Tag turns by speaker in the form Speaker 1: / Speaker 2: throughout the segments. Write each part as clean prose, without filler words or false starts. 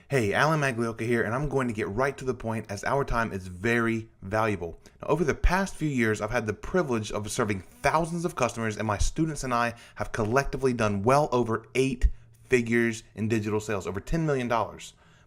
Speaker 1: Hey, Alan Maglioka here, and I'm going to get right to the point as our time is very valuable. Now, over the past few years, I've had the privilege of serving thousands of customers, and my students and I have collectively done well over 8 figures in digital sales, over $10 million.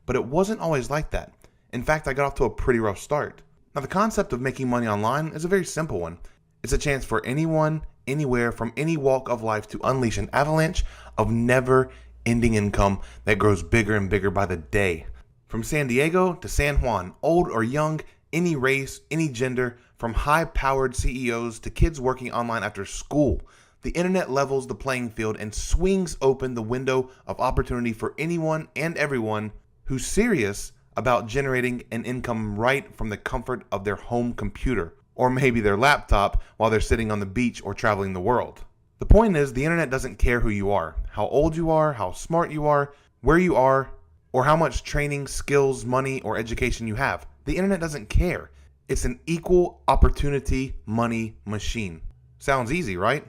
Speaker 1: But it wasn't always like that. In fact, I got off to a pretty rough start. Now, the concept of making money online is a very simple one. It's a chance for anyone, anywhere, from any walk of life to unleash an avalanche of never-ending income that grows bigger and bigger by the day. From San Diego to San Juan, old or young, any race, any gender, from high-powered CEOs to kids working online after school, the internet levels the playing field and swings open the window of opportunity for anyone and everyone who's serious about generating an income right from the comfort of their home computer, or maybe their laptop while they're sitting on the beach or traveling the world. The point is, the internet doesn't care who you are, how old you are, how smart you are, where you are, or how much training, skills, money, or education you have. The internet doesn't care. It's an equal opportunity money machine. Sounds easy, right?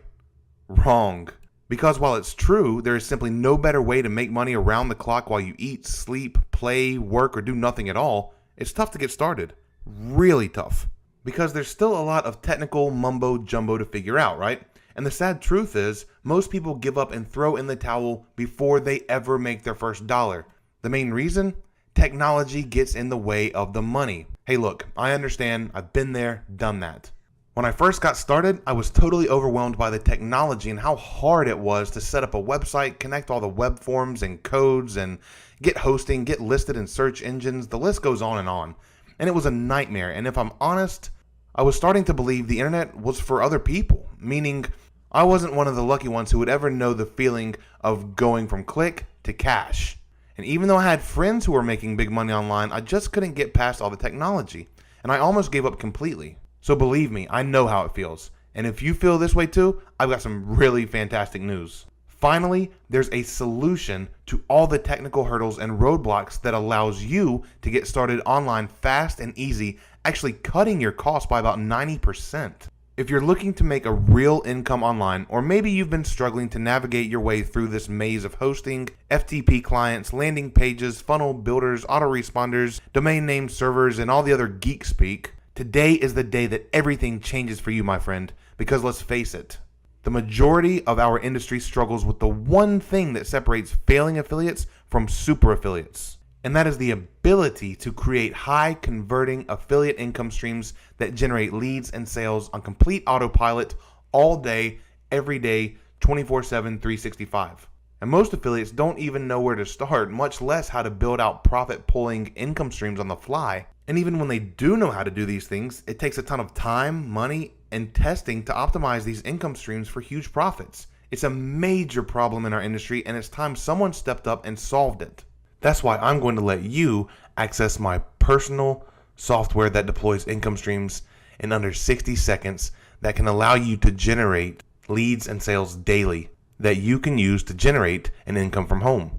Speaker 1: Wrong. Because while it's true, there is simply no better way to make money around the clock while you eat, sleep, play, work, or do nothing at all, it's tough to get started. Really tough. Because there's still a lot of technical mumbo jumbo to figure out, right? And the sad truth is, most people give up and throw in the towel before they ever make their first dollar. The main reason? Technology gets in the way of the money. Hey look, I understand, I've been there, done that. When I first got started, I was totally overwhelmed by the technology and how hard it was to set up a website, connect all the web forms and codes, and get hosting, get listed in search engines, the list goes on. And it was a nightmare, and if I'm honest, I was starting to believe the internet was for other people, meaning I wasn't one of the lucky ones who would ever know the feeling of going from click to cash. And even though I had friends who were making big money online, I just couldn't get past all the technology, and I almost gave up completely. So believe me, I know how it feels. And if you feel this way too, I've got some really fantastic news. Finally, there's a solution to all the technical hurdles and roadblocks that allows you to get started online fast and easy, actually cutting your costs by about 90%. If you're looking to make a real income online, or maybe you've been struggling to navigate your way through this maze of hosting, FTP clients, landing pages, funnel builders, autoresponders, domain name servers, and all the other geek speak, today is the day that everything changes for you, my friend, because let's face it, the majority of our industry struggles with the one thing that separates failing affiliates from super affiliates, and that is the ability to create high converting affiliate income streams that generate leads and sales on complete autopilot all day, every day, 24/7, 365. And most affiliates don't even know where to start, much less how to build out profit-pulling income streams on the fly. And even when they do know how to do these things, it takes a ton of time, money, and testing to optimize these income streams for huge profits. It's a major problem in our industry, and it's time someone stepped up and solved it. That's why I'm going to let you access my personal software that deploys income streams in under 60 seconds that can allow you to generate leads and sales daily that you can use to generate an income from home.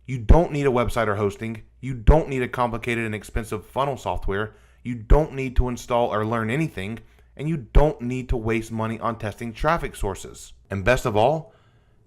Speaker 1: You don't need a website or hosting. You don't need a complicated and expensive funnel software. You don't need to install or learn anything. And you don't need to waste money on testing traffic sources. And best of all,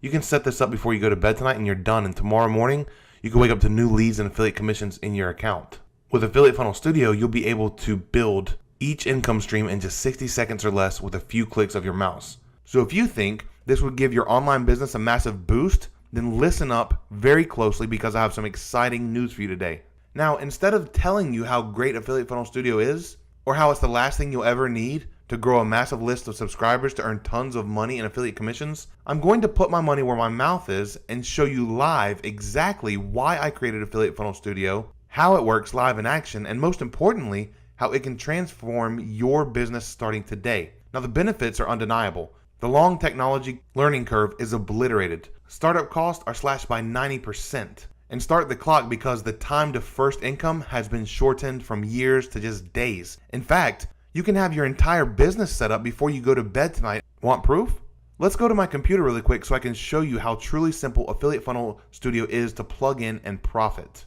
Speaker 1: you can set this up before you go to bed tonight and you're done. And tomorrow morning, you can wake up to new leads and affiliate commissions in your account. With Affiliate Funnel Studio, you'll be able to build each income stream in just 60 seconds or less with a few clicks of your mouse. So if you think this would give your online business a massive boost, then listen up very closely because I have some exciting news for you today. Now, instead of telling you how great Affiliate Funnel Studio is, or how it's the last thing you'll ever need to grow a massive list of subscribers to earn tons of money in affiliate commissions, I'm going to put my money where my mouth is and show you live exactly why I created Affiliate Funnel Studio, how it works live in action, and most importantly, how it can transform your business starting today. Now, the benefits are undeniable. The long technology learning curve is obliterated. Startup costs are slashed by 90%. And start the clock because the time to first income has been shortened from years to just days. In fact, you can have your entire business set up before you go to bed tonight. Want proof? Let's go to my computer really quick so I can show you how truly simple Affiliate Funnel Studio is to plug in and profit.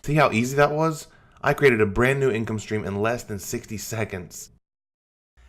Speaker 1: See how easy that was? I created a brand new income stream in less than 60 seconds.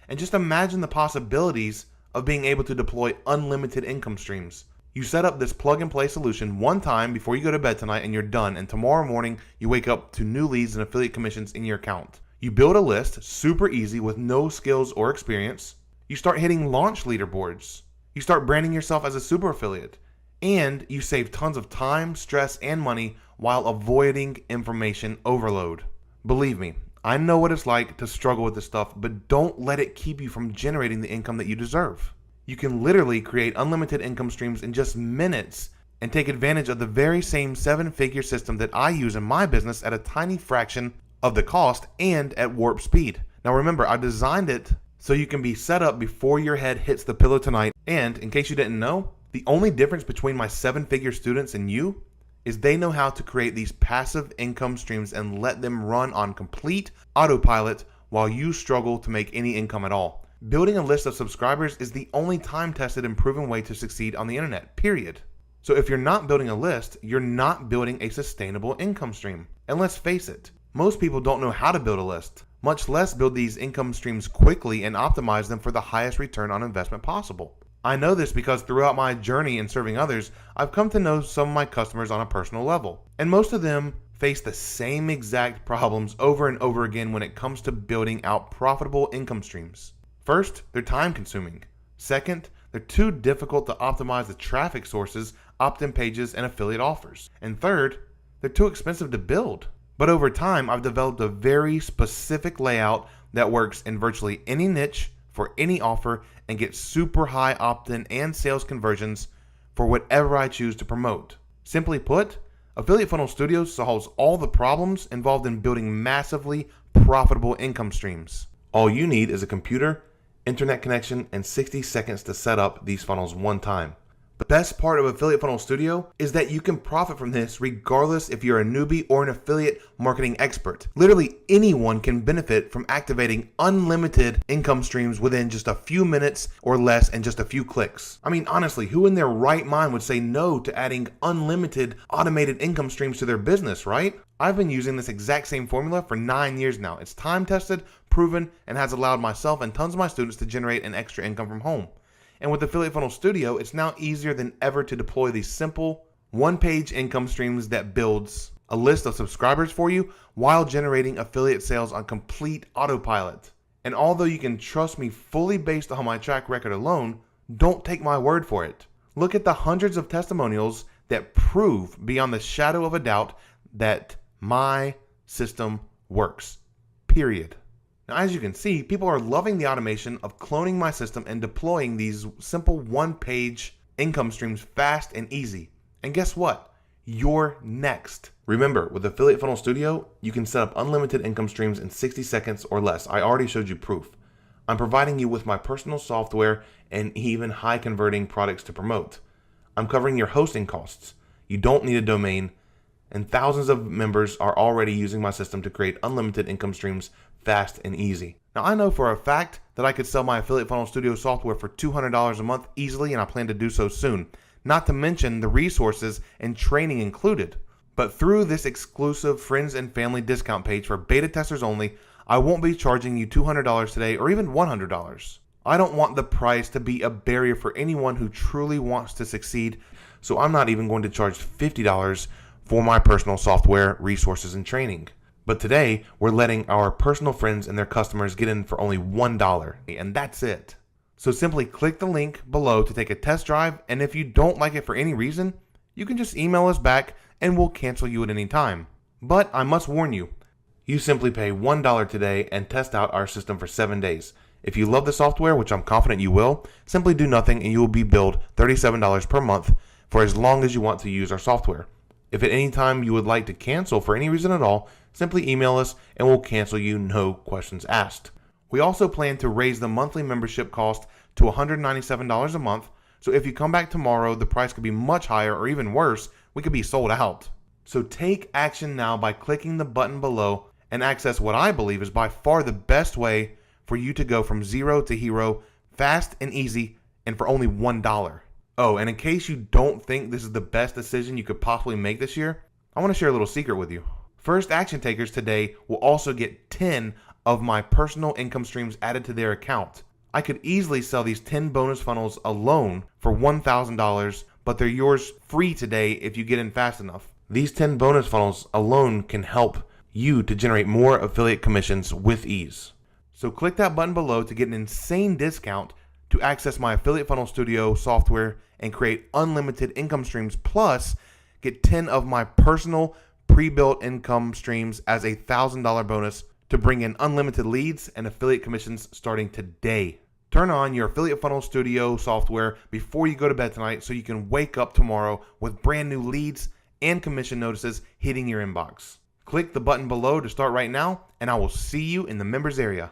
Speaker 1: And just imagine the possibilities of being able to deploy unlimited income streams. You set up this plug and play solution one time before you go to bed tonight and you're done, and tomorrow morning you wake up to new leads and affiliate commissions in your account. You build a list, super easy with no skills or experience. You start hitting launch leaderboards. You start branding yourself as a super affiliate. And you save tons of time, stress, and money while avoiding information overload. Believe me, I know what it's like to struggle with this stuff, but don't let it keep you from generating the income that you deserve. You can literally create unlimited income streams in just minutes and take advantage of the very same 7-figure system that I use in my business at a tiny fraction of the cost and at warp speed. Now remember, I designed it so you can be set up before your head hits the pillow tonight. And in case you didn't know, the only difference between my 7-figure students and you is they know how to create these passive income streams and let them run on complete autopilot while you struggle to make any income at all. Building a list of subscribers is the only time-tested and proven way to succeed on the internet, period. So if you're not building a list, you're not building a sustainable income stream. And let's face it, most people don't know how to build a list, much less build these income streams quickly and optimize them for the highest return on investment possible. I know this because throughout my journey in serving others, I've come to know some of my customers on a personal level. And most of them face the same exact problems over and over again when it comes to building out profitable income streams. First, they're time consuming. Second, they're too difficult to optimize the traffic sources, opt-in pages, and affiliate offers. And third, they're too expensive to build. But over time, I've developed a very specific layout that works in virtually any niche for any offer and gets super high opt-in and sales conversions for whatever I choose to promote. Simply put, Affiliate Funnel Studio solves all the problems involved in building massively profitable income streams. All you need is a computer, internet connection, and 60 seconds to set up these funnels one time. The best part of Affiliate Funnel Studio is that you can profit from this regardless if you're a newbie or an affiliate marketing expert. Literally anyone can benefit from activating unlimited income streams within just a few minutes or less and just a few clicks. I mean, honestly, who in their right mind would say no to adding unlimited automated income streams to their business, right? I've been using this exact same formula for 9 years now. It's time tested, proven, and has allowed myself and tons of my students to generate an extra income from home. And with Affiliate Funnel Studio, it's now easier than ever to deploy these simple, one-page income streams that builds a list of subscribers for you while generating affiliate sales on complete autopilot. And although you can trust me fully based on my track record alone, don't take my word for it. Look at the hundreds of testimonials that prove beyond the shadow of a doubt that my system works. Period. Now, as you can see, people are loving the automation of cloning my system and deploying these simple one-page income streams fast and easy. And guess what? You're next. Remember, with Affiliate Funnel Studio, you can set up unlimited income streams in 60 seconds or less. I already showed you proof. I'm providing you with my personal software and even high-converting products to promote. I'm covering your hosting costs. You don't need a domain, and thousands of members are already using my system to create unlimited income streams fast and easy. Now, I know for a fact that I could sell my Affiliate Funnel Studio software for $200 a month easily, and I plan to do so soon. Not to mention the resources and training included. But through this exclusive friends and family discount page for beta testers only, I won't be charging you $200 today or even $100. I don't want the price to be a barrier for anyone who truly wants to succeed, so I'm not even going to charge $50 for my personal software, resources, and training. But today, we're letting our personal friends and their customers get in for only $1, and that's it. So simply click the link below to take a test drive, and if you don't like it for any reason, you can just email us back and we'll cancel you at any time. But I must warn you, you simply pay $1 today and test out our system for 7 days. If you love the software, which I'm confident you will, simply do nothing and you will be billed $37 per month for as long as you want to use our software. If at any time you would like to cancel for any reason at all, simply email us and we'll cancel you, no questions asked. We also plan to raise the monthly membership cost to $197 a month, so if you come back tomorrow, the price could be much higher, or even worse, we could be sold out. So take action now by clicking the button below and access what I believe is by far the best way for you to go from zero to hero fast and easy and for only $1. Oh, and in case you don't think this is the best decision you could possibly make this year, I want to share a little secret with you. First action takers today will also get 10 of my personal income streams added to their account. I could easily sell these 10 bonus funnels alone for $1,000, but they're yours free today if you get in fast enough. These 10 bonus funnels alone can help you to generate more affiliate commissions with ease. So click that button below to get an insane discount to access my Affiliate Funnel Studio software and create unlimited income streams, plus get 10 of my personal pre-built income streams as a $1,000 bonus to bring in unlimited leads and affiliate commissions starting today. Turn on your Affiliate Funnel Studio software before you go to bed tonight so you can wake up tomorrow with brand new leads and commission notices hitting your inbox. Click the button below to start right now, and I will see you in the members area.